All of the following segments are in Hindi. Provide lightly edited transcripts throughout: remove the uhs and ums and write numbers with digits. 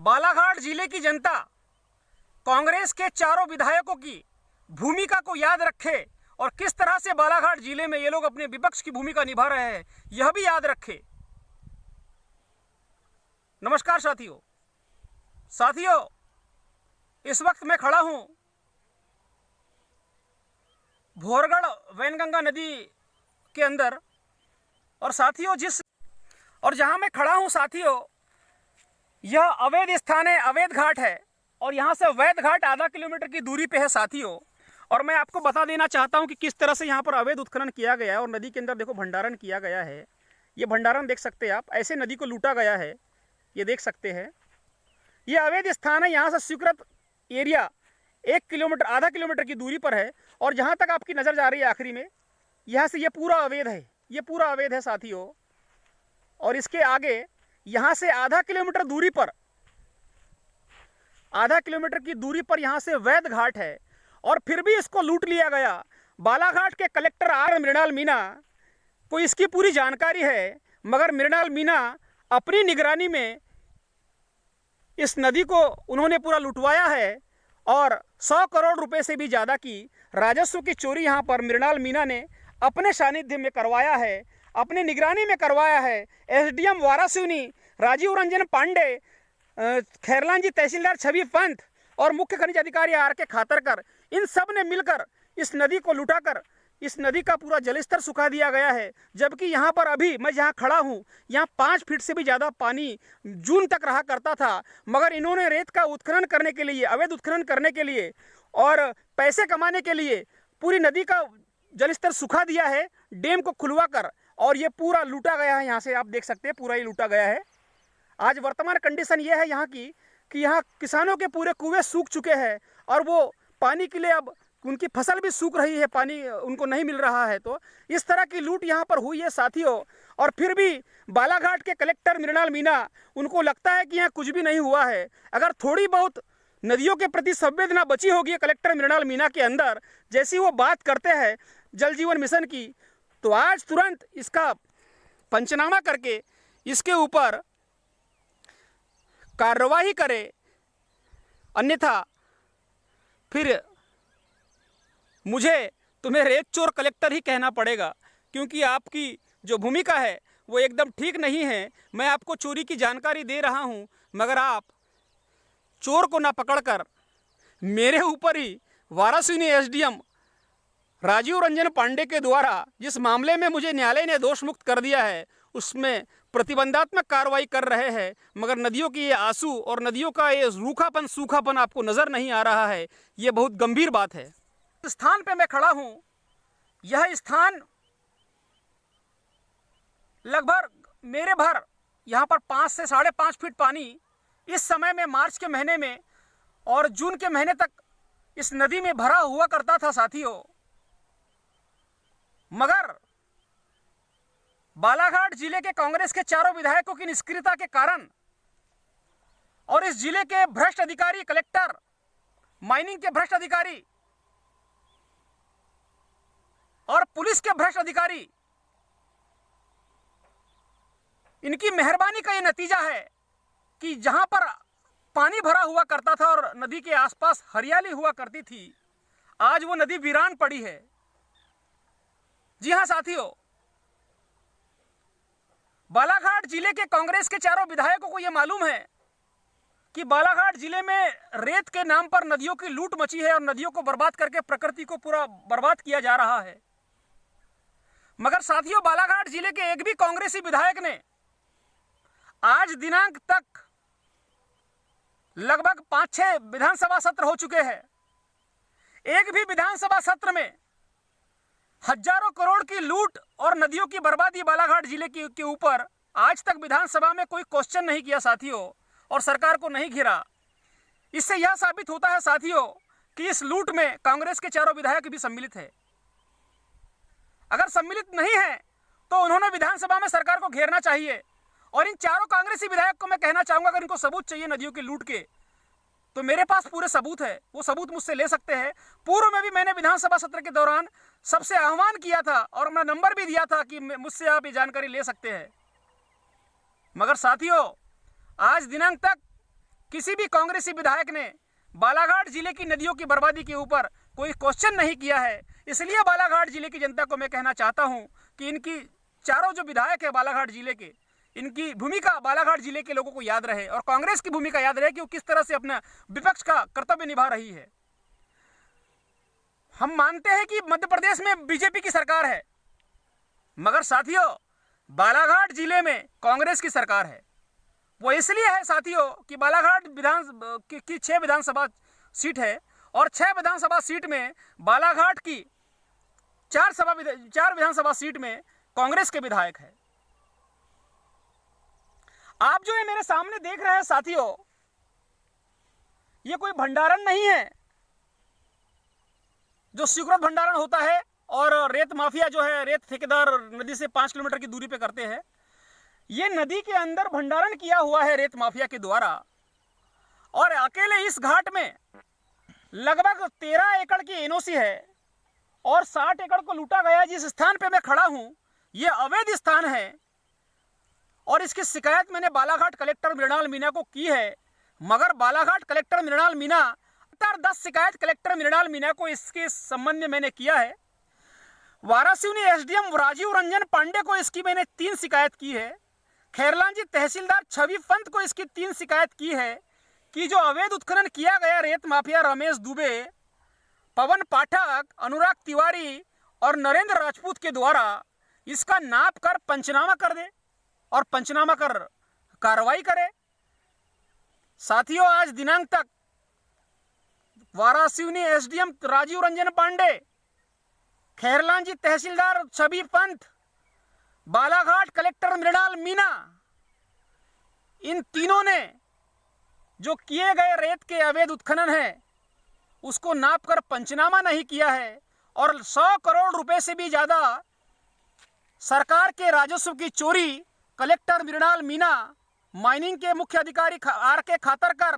बालाघाट जिले की जनता कांग्रेस के चारों विधायकों की भूमिका को याद रखे और किस तरह से बालाघाट जिले में ये लोग अपने विपक्ष की भूमिका निभा रहे हैं, यह भी याद रखे। नमस्कार साथियों, इस वक्त मैं खड़ा हूं भोरगढ़ वैनगंगा नदी के अंदर और साथियों जहां मैं खड़ा हूं साथियों, यह अवैध स्थान है, अवैध घाट है और यहां से वैध घाट आधा किलोमीटर की दूरी पे है साथियों। और मैं आपको बता देना चाहता हूं कि किस तरह से यहां पर अवैध उत्खनन किया गया है और नदी के अंदर देखो भंडारण किया गया है। ये भंडारण देख सकते हैं आप, ऐसे नदी को लूटा गया है, ये देख सकते हैं। ये अवैध स्थान है, यहाँ से स्वीकृत एरिया 1 किलोमीटर आधा किलोमीटर की दूरी पर है और जहाँ तक आपकी नज़र जा रही है आखिरी में, यहाँ से ये पूरा अवैध है, ये पूरा अवैध है साथियों। और इसके आगे यहाँ से आधा किलोमीटर की दूरी पर यहाँ से वैध घाट है और फिर भी इसको लूट लिया गया। बालाघाट के कलेक्टर आर मृणाल मीणा को इसकी पूरी जानकारी है, मगर मृणाल मीणा अपनी निगरानी में इस नदी को उन्होंने पूरा लुटवाया है और 100 करोड़ रुपए से भी ज़्यादा की राजस्व की चोरी यहाँ पर मृणाल मीणा ने अपने सानिध्य में करवाया है, अपनी निगरानी में करवाया है। एसडीएम वारासिवनी राजीव रंजन पांडे, खैरलांजी तहसीलदार छवि पंत और मुख्य खनिज अधिकारी आर के खातरकर, इन सब ने मिलकर इस नदी को लुटाकर इस नदी का पूरा जलस्तर सुखा दिया गया है। जबकि यहाँ पर अभी मैं जहाँ खड़ा हूँ, यहाँ 5 फीट से भी ज़्यादा पानी जून तक रहा करता था, मगर इन्होंने रेत का उत्खनन करने के लिए, अवैध उत्खनन करने के लिए और पैसे कमाने के लिए पूरी नदी का जलस्तर सुखा दिया है, डैम को खुलवा कर, और ये पूरा लूटा गया है। यहाँ से आप देख सकते हैं पूरा ये लूटा गया है। आज वर्तमान कंडीशन ये है यहाँ की कि यहाँ किसानों के पूरे कुएं सूख चुके हैं और वो पानी के लिए अब उनकी फसल भी सूख रही है, पानी उनको नहीं मिल रहा है। तो इस तरह की लूट यहाँ पर हुई है साथियों। और फिर भी बालाघाट के कलेक्टर मृणाल मीणा, उनको लगता है कि यहाँ कुछ भी नहीं हुआ है। अगर थोड़ी बहुत नदियों के प्रति संवेदना बची होगी कलेक्टर मृणाल मीणा के अंदर, जैसी वो बात करते हैं जल जीवन मिशन की, तो आज तुरंत इसका पंचनामा करके इसके ऊपर कार्रवाई करे, अन्यथा फिर मुझे तुम्हें रेत चोर कलेक्टर ही कहना पड़ेगा, क्योंकि आपकी जो भूमिका है वो एकदम ठीक नहीं है। मैं आपको चोरी की जानकारी दे रहा हूं, मगर आप चोर को ना पकड़कर मेरे ऊपर ही वारासिवनी एसडीएम राजीव रंजन पांडे के द्वारा जिस मामले में मुझे न्यायालय ने दोष मुक्त कर दिया है, उसमें प्रतिबंधात्मक कार्रवाई कर रहे हैं। मगर नदियों की ये आंसू और नदियों का ये सूखापन आपको नज़र नहीं आ रहा है। ये बहुत गंभीर बात है। स्थान पे मैं खड़ा हूं, यह स्थान लगभग मेरे भर, यहाँ पर 5 से 5.5 फीट पानी इस समय में मार्च के महीने में और जून के महीने तक इस नदी में भरा हुआ करता था साथियों। मगर बालाघाट जिले के कांग्रेस के चारों विधायकों की निष्क्रियता के कारण और इस जिले के भ्रष्ट अधिकारी, कलेक्टर, माइनिंग के भ्रष्ट अधिकारी और पुलिस के भ्रष्ट अधिकारी, इनकी मेहरबानी का ये नतीजा है कि जहां पर पानी भरा हुआ करता था और नदी के आसपास हरियाली हुआ करती थी, आज वो नदी वीरान पड़ी है। जी हां साथियों, बालाघाट जिले के कांग्रेस के चारों विधायकों को यह मालूम है कि बालाघाट जिले में रेत के नाम पर नदियों की लूट मची है और नदियों को बर्बाद करके प्रकृति को पूरा बर्बाद किया जा रहा है। मगर साथियों, बालाघाट जिले के एक भी कांग्रेसी विधायक ने आज दिनांक तक लगभग 5-6 विधानसभा सत्र हो चुके हैं, एक भी विधानसभा सत्र में हजारों करोड़ की लूट और नदियों की बर्बादी बालाघाट जिले के ऊपर आज तक विधानसभा में कोई क्वेश्चन नहीं किया साथियों, और सरकार को नहीं घेरा। इससे यह साबित होता है साथियों कि इस लूट में कांग्रेस के चारों विधायक भी सम्मिलित है। अगर सम्मिलित नहीं है तो उन्होंने विधानसभा में सरकार को घेरना चाहिए। और इन चारों कांग्रेसी विधायक को मैं कहना चाहूंगा, अगर इनको सबूत चाहिए नदियों की लूट के, तो मेरे पास पूरे सबूत है, वो सबूत मुझसे ले सकते हैं। पूर्व में भी मैंने विधानसभा सत्र के दौरान सबसे आह्वान किया था और मैं नंबर भी दिया था कि मुझसे आप ये जानकारी ले सकते हैं। मगर साथियों, आज दिनांक तक किसी भी कांग्रेसी विधायक ने बालाघाट जिले की नदियों की बर्बादी के ऊपर कोई क्वेश्चन नहीं किया है। इसलिए बालाघाट जिले की जनता को मैं कहना चाहता हूं कि इनकी चारों जो विधायक है बालाघाट जिले के, इनकी भूमिका बालाघाट जिले के लोगों को याद रहे और कांग्रेस की भूमिका याद रहे कि वो किस तरह से अपना विपक्ष का कर्तव्य निभा रही है। हम मानते हैं कि मध्य प्रदेश में बीजेपी की सरकार है, मगर साथियों बालाघाट जिले में कांग्रेस की सरकार है। वो इसलिए है साथियों कि बालाघाट की 6 विधानसभा सीट है और 6 विधानसभा सीट में बालाघाट की 4 विधानसभा सीट में कांग्रेस के विधायक है। आप जो है मेरे सामने देख रहे हैं साथियों, ये कोई भंडारण नहीं है जो स्वीकृत भंडारण होता है और रेत माफिया जो है रेत ठेकेदार नदी से 5 किलोमीटर की दूरी पे करते हैं। ये नदी के अंदर भंडारण किया हुआ है रेत माफिया के द्वारा और अकेले इस घाट में लगभग 13 एकड़ की एनओसी है और 60 एकड़ को लूटा गया। जिस स्थान पे मैं खड़ा हूं ये अवैध स्थान है और इसकी शिकायत मैंने बालाघाट कलेक्टर मृणाल मीणा को की है, मगर बालाघाट कलेक्टर मृणाल मीणा 10 शिकायत कलेक्टर मृणाल मीणा को इसके संबंध में मैंने किया है। वारासिवनी एसडीएम राजीव रंजन पांडे को इसकी मैंने 3 शिकायत की है। खैरलांजी तहसीलदार छवि पंत को इसकी 3 शिकायत की है कि जो अवैध उत्खनन किया गया रेत माफिया रमेश दुबे, पवन पाठक, अनुराग तिवारी और नरेंद्र राजपूत के द्वारा इसका नाप कर पंचनामा कर दे और पंचनामा कर कार्रवाई करे। साथियों आज दिनांक तक वारासिवनी एसडीएम राजीव रंजन पांडे, खैरलांजी तहसीलदार छवि पंत, बालाघाट कलेक्टर मृणाल मीणा, इन तीनों ने जो किए गए रेत के अवैध उत्खनन है उसको नापकर पंचनामा नहीं किया है और 100 करोड़ रुपए से भी ज्यादा सरकार के राजस्व की चोरी कलेक्टर मृणाल मीणा, माइनिंग के मुख्य अधिकारी आर के खातरकर,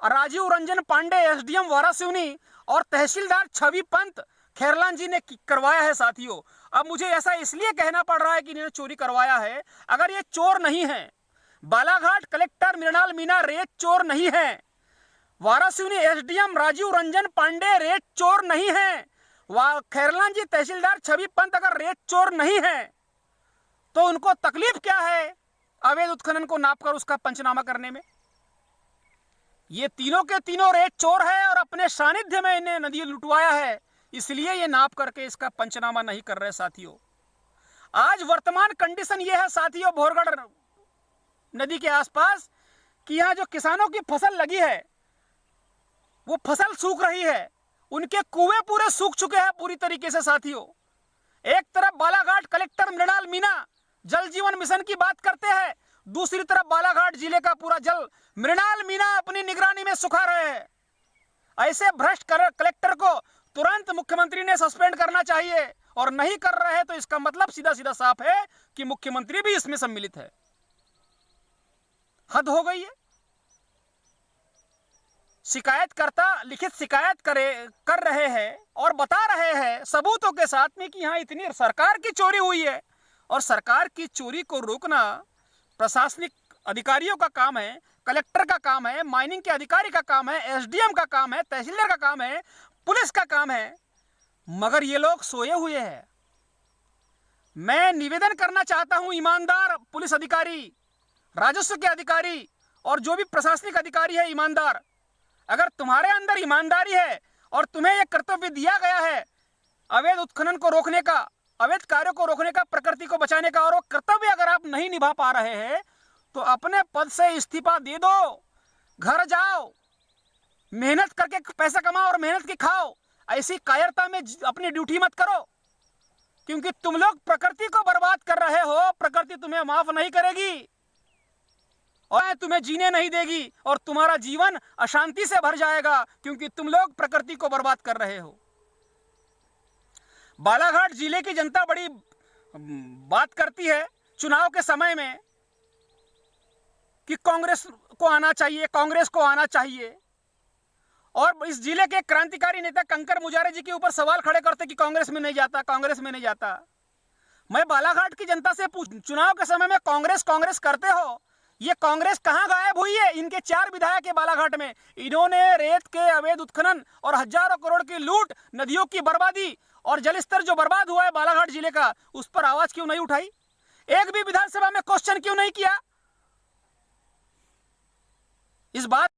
राजीव रंजन पांडे एसडीएम वारासिवनी और तहसीलदार छवि पंत खैरलांजी ने करवाया है। साथियों अब मुझे ऐसा इसलिए कहना पड़ रहा है कि इन्होंने चोरी करवाया है। अगर ये चोर नहीं है, बालाघाट कलेक्टर मृणाल मीणा रेत चोर नहीं है, वारासिवनी एसडीएम राजीव रंजन पांडे रेत चोर नहीं है, खैरलांजी तहसीलदार छवि पंत अगर रेत चोर नहीं है तो उनको तकलीफ क्या है अवैध उत्खनन को नापकर उसका पंचनामा करने में? ये तीनों के तीनों रेत चोर है और अपने सानिध्य में इन्हें नदी लुटवाया है, इसलिए ये नाप करके इसका पंचनामा नहीं कर रहे। साथियों आज वर्तमान कंडीशन ये है साथियों भोरगढ़ नदी के आसपास कि यहाँ जो किसानों की फसल लगी है वो फसल सूख रही है, उनके कुएं पूरे सूख चुके हैं पूरी तरीके से। साथियों एक तरफ बालाघाट कलेक्टर मृणाल मीणा जल जीवन मिशन की बात करते हैं, दूसरी तरफ बालाघाट जिले का पूरा जल मृणाल मीणा अपनी निगरानी में सुखा रहे हैं। ऐसे भ्रष्ट कलेक्टर को तुरंत मुख्यमंत्री ने सस्पेंड करना चाहिए और नहीं कर रहे हैं तो इसका मतलब सीधा सीधा साफ है कि मुख्यमंत्री भी इसमें सम्मिलित है। हद हो गई है। शिकायतकर्ता लिखित शिकायत कर रहे हैं और बता रहे हैं सबूतों के साथ में कि यहाँ इतनी सरकार की चोरी हुई है और सरकार की चोरी को रोकना प्रशासनिक अधिकारियों का काम है, कलेक्टर का काम है, माइनिंग के अधिकारी का काम है, एसडीएम का काम है, तहसीलदार का काम है, पुलिस का काम है, मगर ये लोग सोए हुए हैं। मैं निवेदन करना चाहता हूं ईमानदार पुलिस अधिकारी, राजस्व के अधिकारी और जो भी प्रशासनिक अधिकारी है ईमानदार, अगर तुम्हारे अंदर ईमानदारी है और तुम्हें यह कर्तव्य दिया गया है अवैध उत्खनन को रोकने का, अवैध कार्यों को रोकने का, प्रकृति को बचाने का, और वो कर्तव्य अगर आप नहीं निभा पा रहे हैं तो अपने पद से इस्तीफा दे दो, घर जाओ, मेहनत करके पैसा कमाओ और मेहनत की खाओ। ऐसी कायरता में अपनी ड्यूटी मत करो, क्योंकि तुम लोग प्रकृति को बर्बाद कर रहे हो। प्रकृति तुम्हें माफ नहीं करेगी और तुम्हें जीने नहीं देगी और तुम्हारा जीवन अशांति से भर जाएगा, क्योंकि तुम लोग प्रकृति को बर्बाद कर रहे हो। बालाघाट जिले की जनता बड़ी बात करती है चुनाव के समय में कि कांग्रेस को आना चाहिए, कांग्रेस को आना चाहिए, और इस जिले के क्रांतिकारी नेता कंकर मुजारे जी के ऊपर सवाल खड़े करते कि कांग्रेस में नहीं जाता, कांग्रेस में नहीं जाता। मैं बालाघाट की जनता से चुनाव के समय में कांग्रेस कांग्रेस करते हो ये कांग्रेस कहां गायब हुई है? इनके 4 विधायक है बालाघाट में, इन्होंने रेत के अवैध उत्खनन और हजारों करोड़ की लूट, नदियों की बर्बादी और जलस्तर जो बर्बाद हुआ है बालाघाट जिले का, उस पर आवाज क्यों नहीं उठाई? एक भी विधानसभा में क्वेश्चन क्यों नहीं किया? इस बात